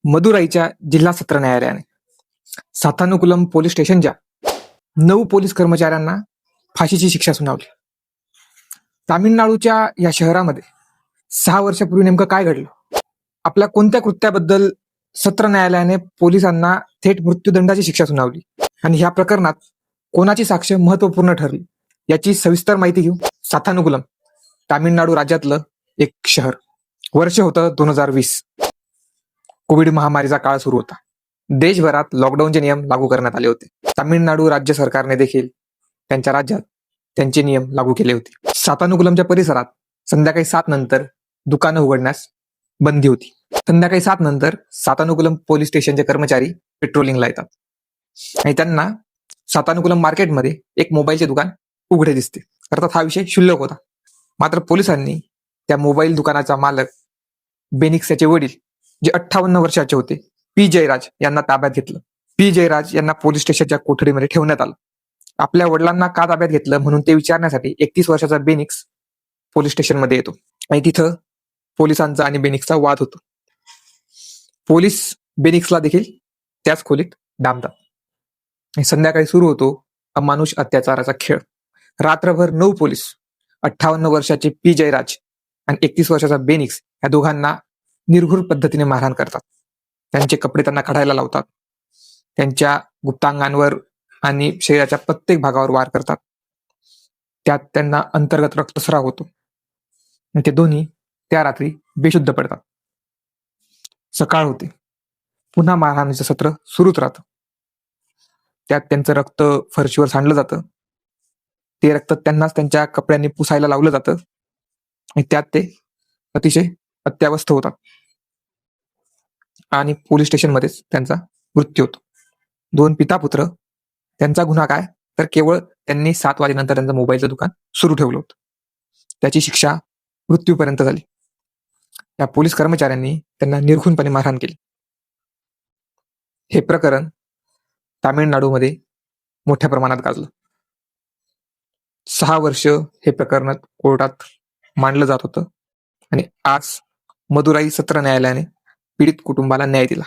मदुराईच्या जिल्हा सत्र न्यायालयाने सातानुकुलम पोलीस स्टेशनच्या 9 पोलीस कर्मचाऱ्यांना फाशीची शिक्षा सुनावली. तामिळनाडूच्या या शहरामध्ये 6 वर्षापूर्वी नेमकं काय घडलं? आपल्या कोणत्या कृत्याबद्दल सत्र न्यायालयाने पोलिसांना थेट मृत्यूदंडाची शिक्षा सुनावली आणि ह्या प्रकरणात कोणाची साक्ष महत्वपूर्ण ठरली याची सविस्तर माहिती घेऊ. सातानुकुलम तामिळनाडू राज्यातलं एक शहर. वर्ष होतं 2020. कोविड महामारीचा काळ सुरू होता. देशभरात लॉकडाऊनचे नियम लागू करण्यात आले होते. तामिळनाडू राज्य सरकारने देखील त्यांच्या राज्यात त्यांचे नियम लागू केले होते. सातानुकुलमच्या परिसरात संध्याकाळी 7 नंतर दुकानं उघडण्यास बंदी होती. संध्याकाळी 7 नंतर सातानुकुलम पोलीस स्टेशनचे कर्मचारी पेट्रोलिंगला येतात आणि त्यांना सातानुकुलम मार्केटमध्ये एक मोबाईलचे दुकान उघडे दिसते. अर्थात हा विषय क्षुल्लक होता. मात्र पोलिसांनी त्या मोबाईल दुकानाचा मालक बेनिक्स याचे वडील, जे 58 वर्षाचे होते, पी जयराज यांना ताब्यात घेतलं. पी जयराज यांना पोलीस स्टेशनच्या कोठडीमध्ये ठेवण्यात आलं. आपल्या वडिलांना का ताब्यात घेतलं म्हणून ते विचारण्यासाठी 31 वर्षाचा बेनिक्स पोलीस स्टेशनमध्ये येतो आणि तिथं पोलिसांचा आणि बेनिक्सचा वाद होतो. पोलीस बेनिक्सला देखील त्याच खोलीत डांबतात. संध्याकाळी सुरू होतो अमानुष अत्याचाराचा खेळ. रात्रभर 9 पोलीस 58 वर्षाचे पी जयराज आणि 31 वर्षाचा बेनिक्स या दोघांना निर्घृण पद्धतीने मारहाण करतात. त्यांचे कपडे त्यांना काढायला लावतात. त्यांच्या गुप्तांगांवर आणि शरीराच्या प्रत्येक भागावर वार करतात. त्यात त्यांना अंतर्गत रक्तस्राव होतो. ते दोन्ही त्या रात्री बेशुद्ध पडतात. सकाळ होते. पुन्हा मारहाणीचं सत्र सुरूच राहतं. त्यात त्यांचं रक्त फरशीवर सांडलं जातं. ते रक्त त्यांनाच त्यांच्या कपड्यांनी पुसायला लावलं जातं आणि त्यात ते अतिशय अत्यावस्थ होतात आणि पोलीस स्टेशनमध्येच त्यांचा मृत्यू होतो. 2 पिता पुत्र. त्यांचा गुन्हा काय तर केवळ त्यांनी 7 वाजेनंतर त्यांचं मोबाईलचं दुकान सुरू ठेवलं होतं. त्याची शिक्षा मृत्यूपर्यंत झाली. या पोलीस कर्मचाऱ्यांनी त्यांना निर्घृणपणे मारहाण केली. हे प्रकरण तामिळनाडूमध्ये मोठ्या प्रमाणात गाजलं. 6 वर्ष हे प्रकरण कोर्टात मांडलं जात होतं आणि आज मदुराई सत्र न्यायालयाने पीडित कुटुंबाला न्याय दिला.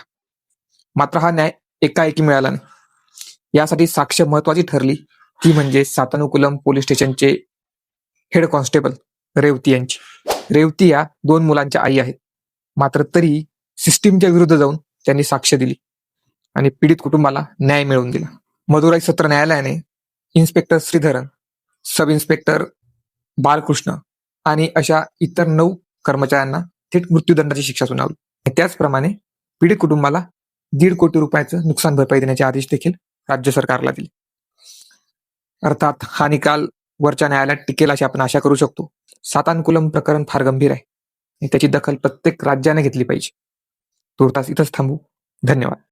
मात्र हा न्याय एकाएकी मिळाला नाही. यासाठी साक्ष महत्वाची ठरली ती म्हणजे सातानुकुलम पोलीस स्टेशनचे हेड कॉन्स्टेबल रेवती यांची. रेवती या 2 मुलांच्या आई आहेत. मात्र तरी सिस्टीमच्या विरुद्ध जाऊन त्यांनी साक्ष दिली आणि पीडित कुटुंबाला न्याय मिळवून दिला. मदुराई सत्र न्यायालयाने inspector Sreedharan, sub inspector Balkrishna आणि अशा इतर 9 कर्मचाऱ्यांना थेट मृत्यूदंडाची शिक्षा सुनावली. त्याचप्रमाणे पीडित कुटुंबाला 1.5 कोटी रुपयाचं नुकसान भरपाई देण्याचे आदेश देखील राज्य सरकारला दिले. अर्थात हा निकाल वरच्या न्यायालयात टिकेल अशी आपण आशा करू शकतो. सातानुकुलम प्रकरण फार गंभीर आहे आणि त्याची दखल प्रत्येक राज्याने घेतली पाहिजे. तुर्तास इथंच थांबू. धन्यवाद.